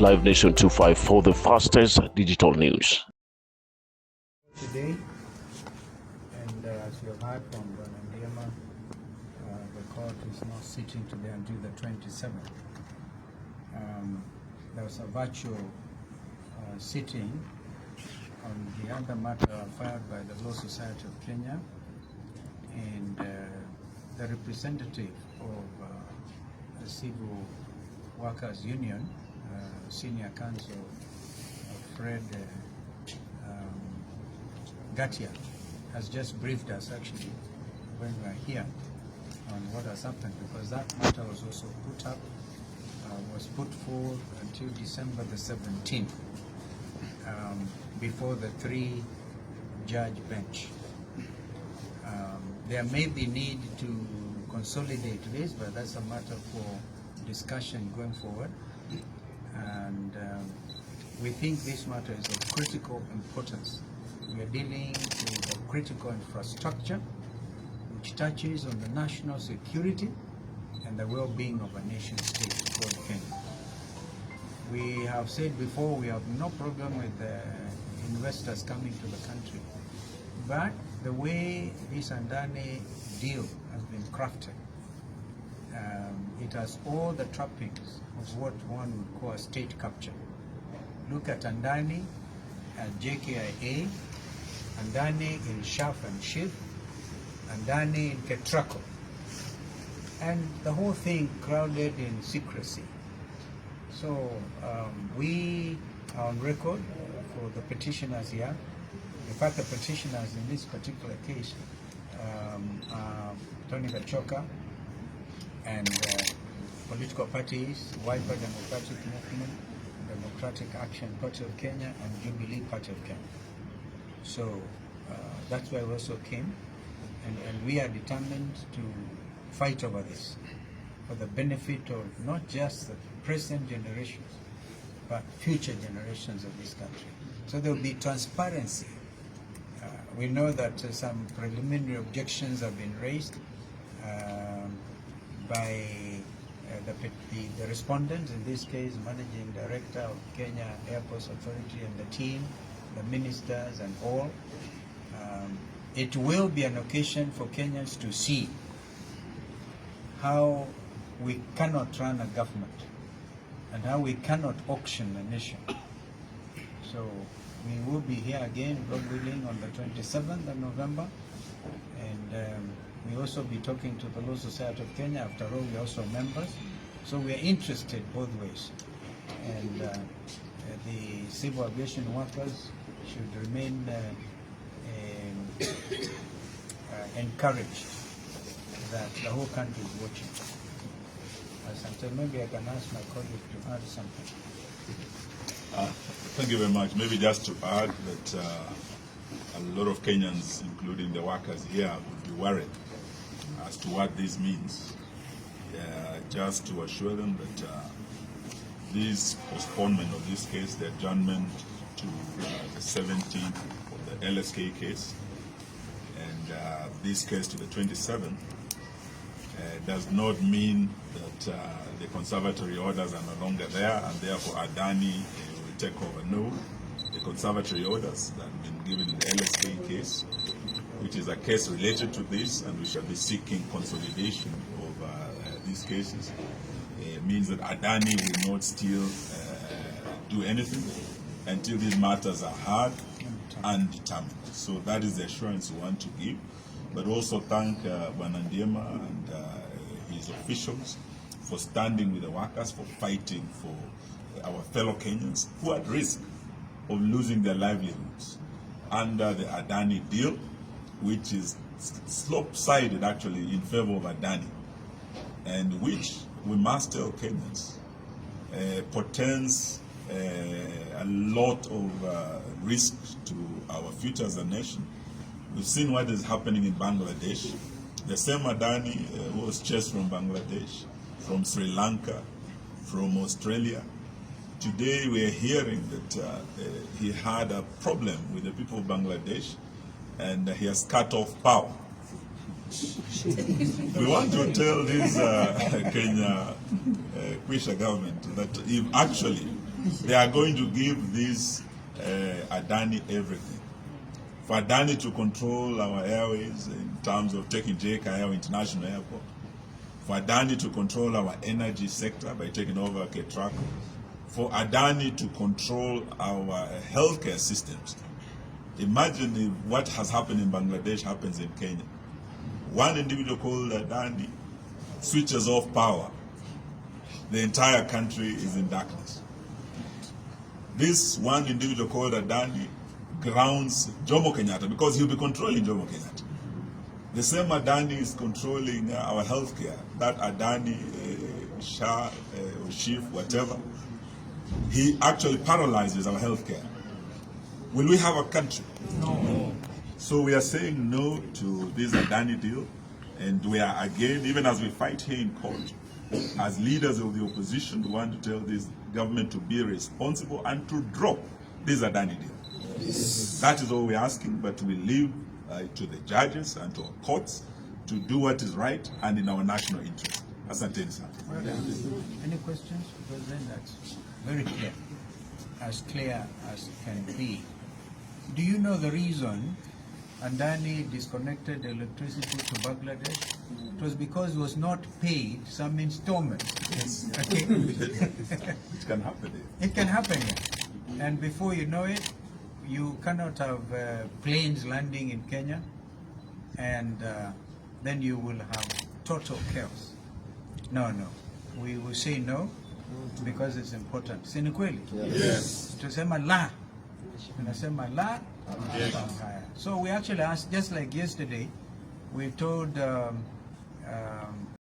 Live Nation 25 for the fastest digital news. Today, and as you have heard from Onyolo, the court is not sitting today until the 27th. There was a virtual sitting on the other matter filed by the Law Society of Kenya, and the representative of the Civil Workers Union, Senior Counsel Fred Gatia, has just briefed us actually when we are here on what has happened, because that matter was also put forward until December the 17th before the three-judge bench. There may be need to consolidate this, but that's a matter for discussion going forward. And we think this matter is of critical importance. We are dealing with a critical infrastructure which touches on the national security and the well-being of a nation state called Kenya. We have said before, we have no problem with investors coming to the country, but the way this Andani deal has been crafted, it has all the trappings of what one would call a state capture. Look at Andani at JKIA, Andani in Shaf and Shif, Andani in Ketrako, and the whole thing crowded in secrecy. So we are on record for the petitioners here. In fact, the petitioners in this particular case are Tony Gachoka and political parties, Wiper Democratic Movement, Democratic Action Party of Kenya, and Jubilee Party of Kenya. So that's why we also came, and we are determined to fight over this for the benefit of not just the present generations, but future generations of this country. So there will be transparency. We know that some preliminary objections have been raised by the respondents, in this case, Managing Director of Kenya Airports Authority and the team, the ministers and all. It will be an occasion for Kenyans to see how we cannot run a government and how we cannot auction a nation. So we will be here again, God willing, on the 27th of November, and we also be talking to the Law Society of Kenya. After all, we are also members, so we are interested both ways. And the civil aviation workers should remain encouraged that the whole country is watching. So maybe I can ask my colleague to add something. Thank you very much. Maybe just to add that a lot of Kenyans, including the workers here, would be worried as to what this means. Just to assure them that this postponement of this case, the adjournment to the 17th of the LSK case, and this case to the 27th, does not mean that the conservatory orders are no longer there and therefore Adani will take over. No, the conservatory orders that have been given in the LSK case, which is a case related to this, and we shall be seeking consolidation of these cases, means that Adani will not still do anything until these matters are heard and determined. So that is the assurance we want to give, but also thank Wanandiema and his officials for standing with the workers, for fighting for our fellow Kenyans who are at risk of losing their livelihoods under the Adani deal, which is slope-sided actually in favor of Adani, and which we must tell Kenyans portends a lot of risk to our future as a nation. We've seen what is happening in Bangladesh. The same Adani who was chased from Bangladesh, from Sri Lanka, from Australia. Today we are hearing that he had a problem with the people of Bangladesh and he has cut off power. We want to tell this Kenya Kwisha government that if actually They are going to give this Adani everything. For Adani to control our airways in terms of taking JKI International Airport. For Adani to control our energy sector by taking over Ketraco. For Adani to control our healthcare systems. Imagine if what has happened in Bangladesh happens in Kenya. One individual called Adani switches off power. The entire country is in darkness. This one individual called Adani grounds Jomo Kenyatta because he'll be controlling Jomo Kenyatta. The same Adani is controlling our healthcare. That Adani, Shah, or Chief, whatever, he actually paralyzes our healthcare. Will we have a country? No. So we are saying no to this Adani deal, and we are again, even as we fight here in court, as leaders of the opposition, we want to tell this government to be responsible and to drop this Adani deal. Yes. That is all we're asking, but we leave to the judges and to our courts to do what is right and in our national interest. Asante sana. Any questions? Because then that's very clear as can be. Do you know the reason Adani disconnected electricity to Bangladesh? It was because it was not paid some installments. Yes. Okay. It can happen. It can happen. And before you know it, you cannot have planes landing in Kenya, and then you will have total chaos. No. We will say no because it's important. Si ni kweli? Yes. Tusema la. Tunasema la. Yes. So we actually asked, just like yesterday, we told